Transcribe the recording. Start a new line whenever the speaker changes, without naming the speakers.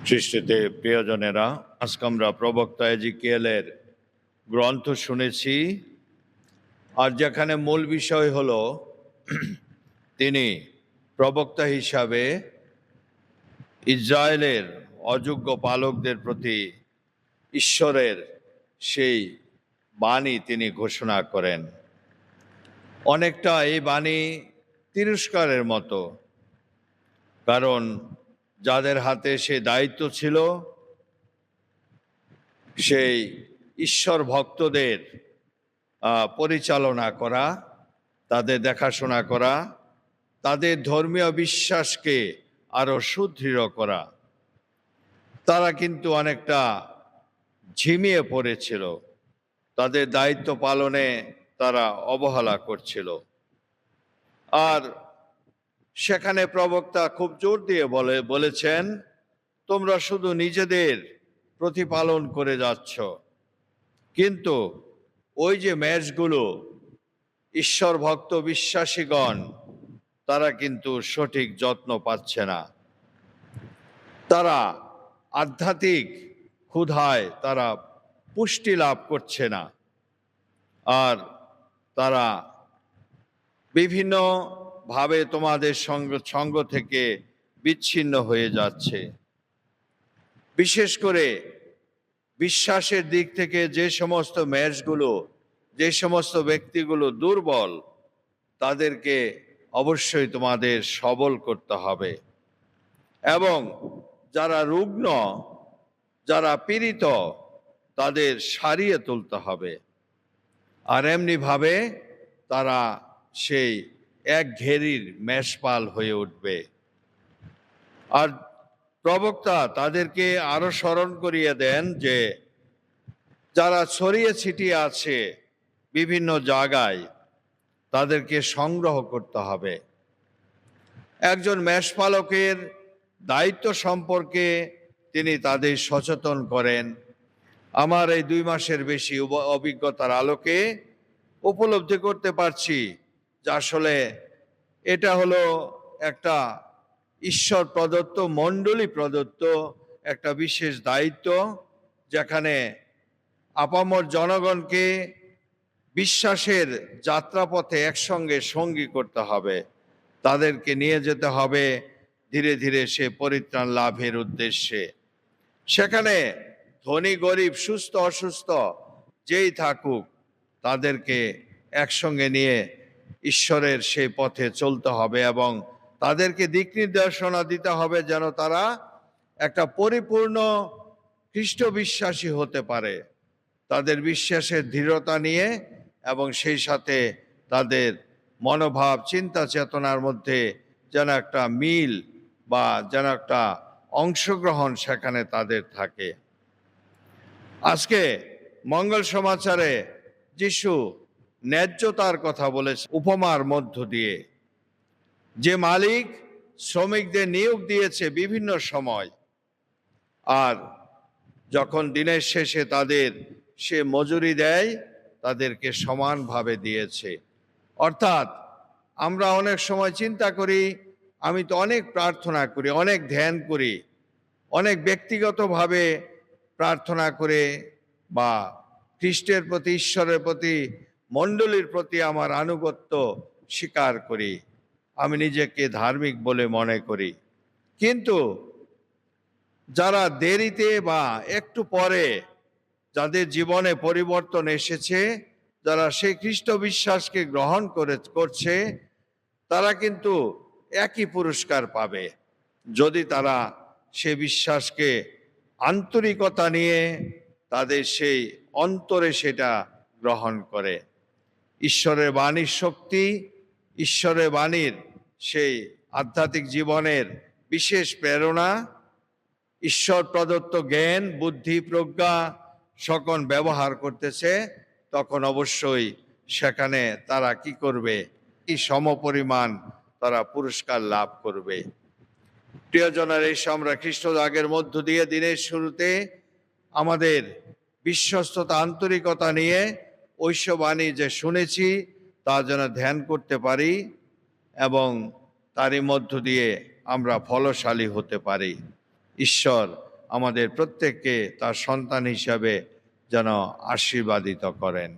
খ্রিস্টতে প্রিয়জনেরা, আজকে আমরা প্রবক্তা এজিকিয়েলের গ্রন্থ শুনেছি। আর যেখানে মূল বিষয় হলো তিনি প্রবক্তা হিসাবে ইসরায়েলের অযোগ্য পালকদের প্রতি ঈশ্বরের সেই বাণী তিনি ঘোষণা করেন। অনেকটা এই বাণী তিরস্কারের মতো, কারণ যাদের হাতে সে দায়িত্ব ছিল সেই ঈশ্বর ভক্তদের পরিচালনা করা, তাদের দেখাশোনা করা, তাদের ধর্মীয় বিশ্বাসকে আরো সুদৃঢ় করা, তারা কিন্তু অনেকটা ঝিমিয়ে পড়েছিল। তাদের দায়িত্ব পালনে তারা অবহেলা করছিল। আর সেখানে প্রবক্তা খুব জোর দিয়ে বলেছেন, তোমরা শুধু নিজেদের প্রতিপালন করে যাচ্ছ, কিন্তু ওই যে ম্যাচগুলো ঈশ্বর ভক্ত বিশ্বাসীগণ, তারা কিন্তু সঠিক যত্ন পাচ্ছে না। তারা আধ্যাত্মিক ক্ষুধায় তারা পুষ্টি লাভ করছে না, আর তারা বিভিন্ন ভাবে তোমাদের সঙ্গ থেকে বিচ্ছিন্ন হয়ে যাচ্ছে। বিশেষ করে বিশ্বাসের দিক থেকে যে সমস্ত ম্যাচগুলো, যে সমস্ত ব্যক্তিগুলো দুর্বল, তাদেরকে অবশ্যই তোমাদের সবল করতে হবে, এবং যারা রুগ্ন, যারা পীড়িত, তাদের সারিয়ে তুলতে হবে। আর এমনি ভাবে তারা সেই এক ঘেরির মেষপাল হয়ে উঠবে। আর প্রবক্তা তাদেরকে আরো স্মরণ করিয়ে দেন যে যারা ছড়িয়ে ছিটিয়ে আছে বিভিন্ন জায়গায়, তাদেরকে সংগ্রহ করতে হবে। একজন মেষপালকের দায়িত্ব সম্পর্কে তিনি তাদের সচেতন করেন। আমার এই 2 মাসের বেশি অভিজ্ঞতার আলোকে উপলব্ধি করতে পারছি যে আসলে এটা হলো একটা ঈশ্বর প্রদত্ত, মণ্ডলী প্রদত্ত একটা বিশেষ দায়িত্ব, যেখানে আপামর জনগণকে বিশ্বাসের যাত্রাপথে একসঙ্গে সঙ্গী করতে হবে। তাদেরকে নিয়ে যেতে হবে ধীরে ধীরে সে পরিত্রাণ লাভের উদ্দেশ্যে। সেখানে ধনী গরিব, সুস্থ অসুস্থ যেই থাকুক, তাদেরকে একসঙ্গে নিয়ে ঈশ্বরের সেই পথে চলতে হবে এবং তাদেরকে দিক নির্দেশনা দিতে হবে যেন তারা একটা পরিপূর্ণ খ্রিস্ট বিশ্বাসী হতে পারে, তাদের বিশ্বাসের দৃঢ়তা নিয়ে, এবং সেই সাথে তাদের মনোভাব, চিন্তা চেতনার মধ্যে যেন একটা মিল বা যেন একটা অংশগ্রহণ সেখানে তাদের থাকে। আজকে মঙ্গল সমাচারে যিশু ন্যায্যতার কথা বলেছে উপমার মধ্য দিয়ে। যে মালিক শ্রমিকদের নিয়োগ দিয়েছে বিভিন্ন সময়, আর যখন দিনের শেষে তাদের সে মজুরি দেয়, তাদেরকে সমানভাবে দিয়েছে। অর্থাৎ আমরা অনেক সময় চিন্তা করি, আমি তো অনেক প্রার্থনা করি, অনেক ধ্যান করি, অনেক ব্যক্তিগতভাবে প্রার্থনা করে বা খ্রিস্টের প্রতি, ঈশ্বরের প্রতি, মণ্ডলীর প্রতি আমার আনুগত্য স্বীকার করি, আমি নিজেকে ধার্মিক বলে মনে করি। কিন্তু যারা দেরিতে বা একটু পরে, যাদের জীবনে পরিবর্তন এসেছে, যারা সেই খ্রিস্ট বিশ্বাসকে গ্রহণ করছে, তারা কিন্তু একই পুরস্কার পাবে, যদি তারা সে বিশ্বাসকে আন্তরিকতা নিয়ে তাদের সেই অন্তরে সেটা গ্রহণ করে। ঈশ্বরের বাণীর শক্তি, ঈশ্বরের বাণীর সেই আধ্যাত্মিক জীবনের বিশেষ প্রেরণা, ঈশ্বর প্রদত্ত জ্ঞান, বুদ্ধি, প্রজ্ঞা সকল ব্যবহার করতেছে, তখন অবশ্যই সেখানে তারা কি করবে, কি সমপরিমাণ তারা পুরস্কার লাভ করবে। প্রিয়জনের, এই আমরা খ্রিস্ট ত্যাগের মধ্য দিয়ে দিনের শুরুতে আমাদের বিশ্বস্ততা, আন্তরিকতা নিয়ে ঐশ্ববাণী যে শুনেছি তা যেন ধ্যান করতে পারি এবং তারই মধ্য দিয়ে আমরা ফলশালী হতে পারি। ঈশ্বর আমাদের প্রত্যেককে তার সন্তান হিসাবে যেন আশীর্বাদিত করেন।